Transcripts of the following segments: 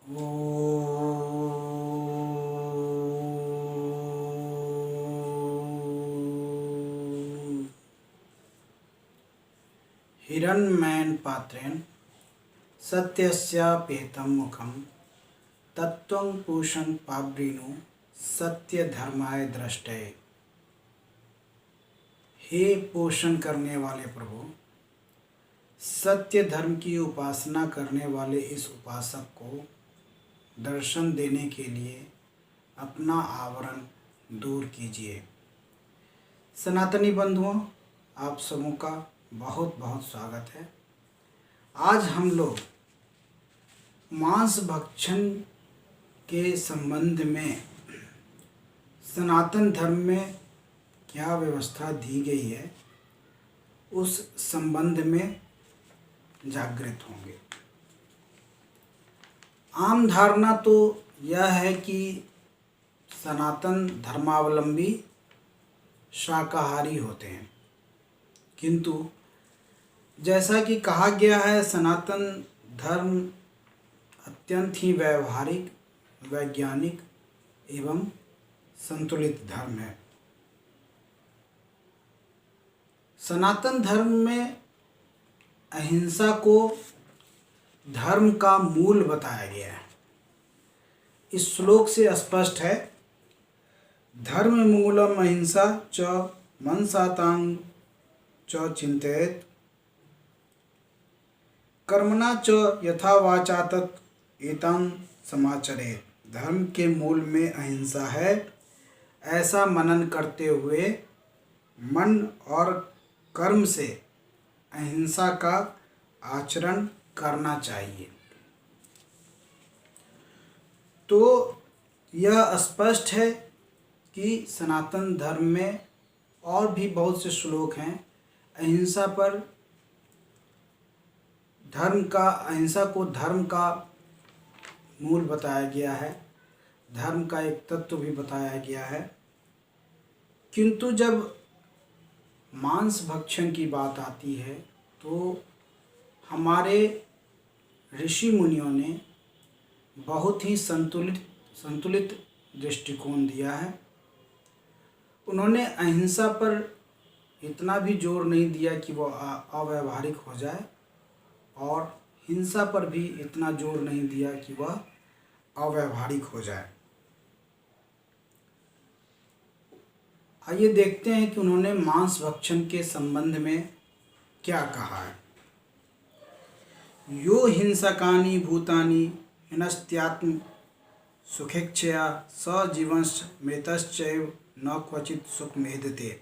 हिरण्मयेन पात्रेण सत्यस्यापेतं मुखं तत्त्वं पूषन् पावृणु सत्यधर्माय दृष्टये। हे पोषण करने वाले प्रभु, सत्य धर्म की उपासना करने वाले इस उपासक को दर्शन देने के लिए अपना आवरण दूर कीजिए। सनातनी बंधुओं, आप सबों का बहुत बहुत स्वागत है। आज हम लोग मांस भक्षण के संबंध में सनातन धर्म में क्या व्यवस्था दी गई है, उस संबंध में जागृत होंगे। आम धारणा तो यह है कि सनातन धर्मावलंबी शाकाहारी होते हैं, किंतु जैसा कि कहा गया है, सनातन धर्म अत्यंत ही व्यवहारिक, वैज्ञानिक एवं संतुलित धर्म है। सनातन धर्म में अहिंसा को धर्म का मूल बताया गया है। इस श्लोक से स्पष्ट है, धर्म मूलम अहिंसा च मनसातां च चिंतयेत् कर्मणा च यथा वाचा तत् एतां समाचरेत्। धर्म के मूल में अहिंसा है, ऐसा मनन करते हुए मन और कर्म से अहिंसा का आचरण करना चाहिए। तो यह स्पष्ट है कि सनातन धर्म में और भी बहुत से श्लोक हैं अहिंसा पर। अहिंसा को धर्म का मूल बताया गया है, धर्म का एक तत्व भी बताया गया है। किंतु जब मांस भक्षण की बात आती है तो हमारे ऋषि मुनियों ने बहुत ही संतुलित दृष्टिकोण दिया है। उन्होंने अहिंसा पर इतना भी जोर नहीं दिया कि वो अव्यावहारिक हो जाए, और हिंसा पर भी इतना जोर नहीं दिया कि वह अव्यावहारिक हो जाए। आइए देखते हैं कि उन्होंने मांस भक्षण के संबंध में क्या कहा है। यो हिंसकानि भूतानि हिनस्त्यात्म सुखेच्छया स जीवंश्च मृतश्चैव न क्वचित सुख मेधते।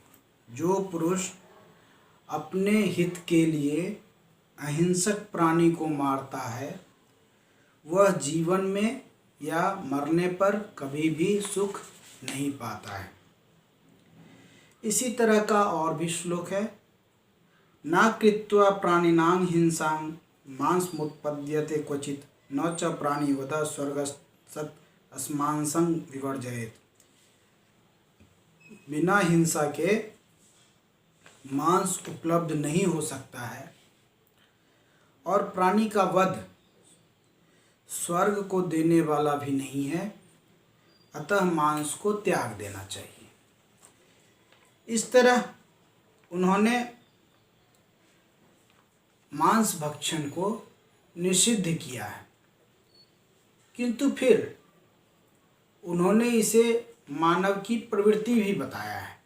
जो पुरुष अपने हित के लिए अहिंसक प्राणी को मारता है, वह जीवन में या मरने पर कभी भी सुख नहीं पाता है। इसी तरह का और भी श्लोक है, न कृत्वा प्राणिनां हिंसां मांसमुत्पद्यते क्वचित् न च प्राणिवध स्वर्गसत् अस्मांसं विवर्जयेत्। बिना हिंसा के मांस उपलब्ध नहीं हो सकता है, और प्राणी का वध स्वर्ग को देने वाला भी नहीं है, अतः मांस को त्याग देना चाहिए। इस तरह उन्होंने मांस भक्षण को निषिद्ध किया है, किंतु फिर उन्होंने इसे मानव की प्रवृत्ति भी बताया है।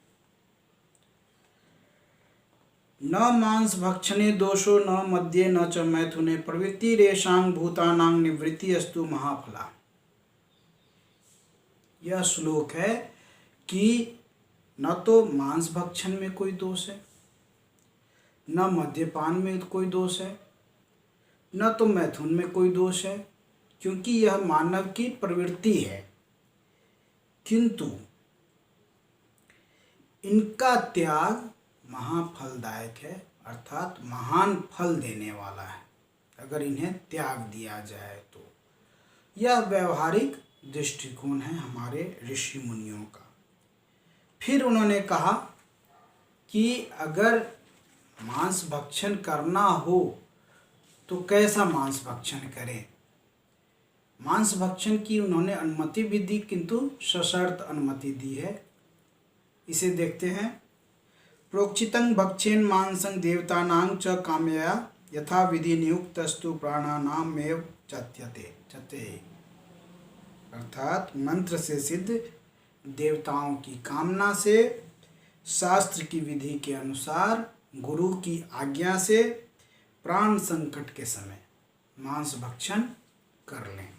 न मांस भक्षणे दोषो न मद्ये न च मैथुने प्रवृत्तिरेषां भूतानां निवृत्तिरस्तु महाफला। यह श्लोक है कि न तो मांस भक्षण में कोई दोष है, न मद्यपान में कोई दोष है, न तो मैथुन में कोई दोष है, क्योंकि यह मानव की प्रवृत्ति है। किंतु इनका त्याग महाफलदायक है, अर्थात महान फल देने वाला है अगर इन्हें त्याग दिया जाए तो। यह व्यवहारिक दृष्टिकोण है हमारे ऋषि मुनियों का। फिर उन्होंने कहा कि अगर मांस भक्षण करना हो तो कैसा मांस भक्षण करें। मांस भक्षण की उन्होंने अनुमति भी दी, किंतु सशर्त अनुमति दी है। इसे देखते हैं। प्रोक्षितं भक्षेन मांसं देवतानां च कामया यथा विधि नियुक्तस्तु प्राणानामेव चते। अर्थात मंत्र से सिद्ध, देवताओं की कामना से, शास्त्र की विधि के अनुसार, गुरु की आज्ञा से प्राण संकट के समय मांस भक्षण कर लें।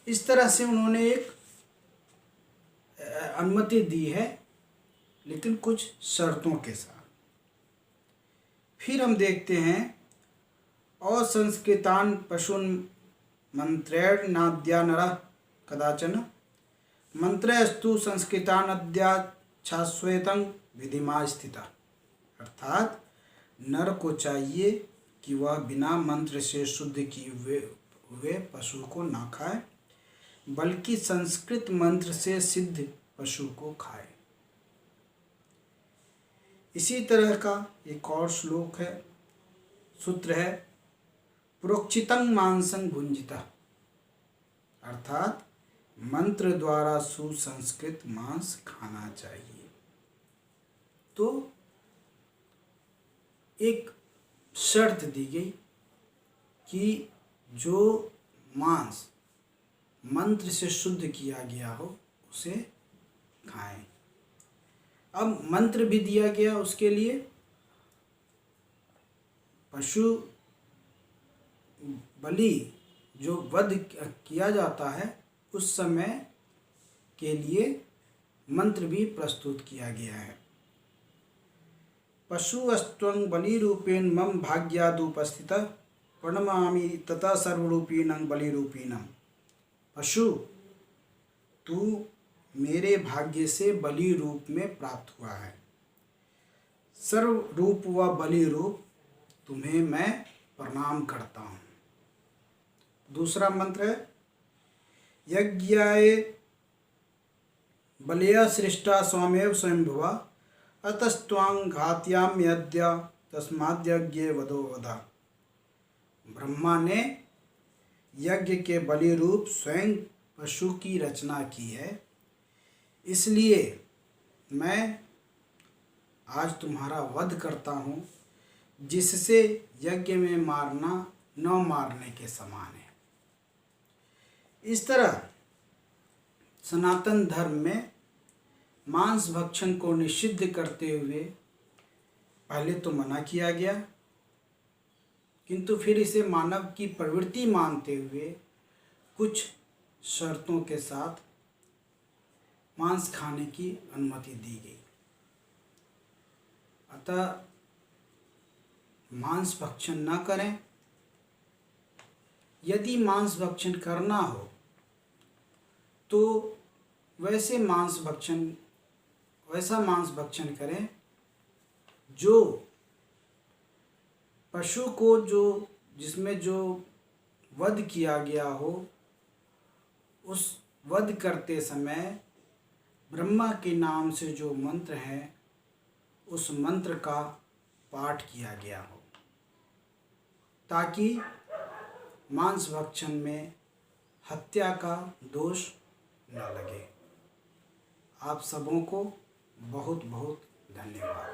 इस तरह से उन्होंने एक अनुमति दी है, लेकिन कुछ शर्तों के साथ। फिर हम देखते हैं, असंस्कृतान् पशून् मंत्रेणाद्या नरः कदाचन मंत्रेस्तु संस्कृतानद्याच्छाश्वेतं विधिमा स्थिता। अर्थात नर को चाहिए कि वह बिना मंत्र से शुद्ध किए हुए पशु को ना खाए, बल्कि संस्कृत मंत्र से सिद्ध पशु को खाए। इसी तरह का एक और श्लोक है, सूत्र है, प्रोक्षितं मांसं भुंजिता। अर्थात मंत्र द्वारा सुसंस्कृत मांस खाना चाहिए। तो एक शर्त दी गई कि जो मांस मंत्र से शुद्ध किया गया हो उसे खाएं। अब मंत्र भी दिया गया उसके लिए। पशु बलि जो वध किया जाता है उस समय के लिए मंत्र भी प्रस्तुत किया गया है। पशुस्त्वं बलिरूपेण मम भाग्यादुपस्थितः प्रणमामि तथा सर्वरूपिणं बलिरूपिणम्। पशु, तू मेरे भाग्य से बलि रूप में प्राप्त हुआ है। सर्व रूप व बलि रूप तुम्हें मैं प्रणाम करता हूँ। दूसरा मंत्र है, यज्ञाय बलया सृष्टा स्वमेव स्वयंभुवा अतस्त्वां घात्याम्यद्य तस्माद्यज्ञे वधो वधा। ब्रह्मा ने यज्ञ के बलि रूप स्वयं पशु की रचना की है, इसलिए मैं आज तुम्हारा वध करता हूँ, जिससे यज्ञ में मारना न मारने के समान है। इस तरह सनातन धर्म में मांस भक्षण को निषिद्ध करते हुए पहले तो मना किया गया, किंतु फिर इसे मानव की प्रवृत्ति मानते हुए कुछ शर्तों के साथ मांस खाने की अनुमति दी गई। अतः मांस भक्षण न करें। यदि मांस भक्षण करना हो तो वैसा मांस भक्षण करें जो पशु को जिसमें जो वध किया गया हो, उस वध करते समय ब्रह्मा के नाम से जो मंत्र है उस मंत्र का पाठ किया गया हो, ताकि मांस भक्षण में हत्या का दोष न लगे। आप सबों को बहुत बहुत धन्यवाद।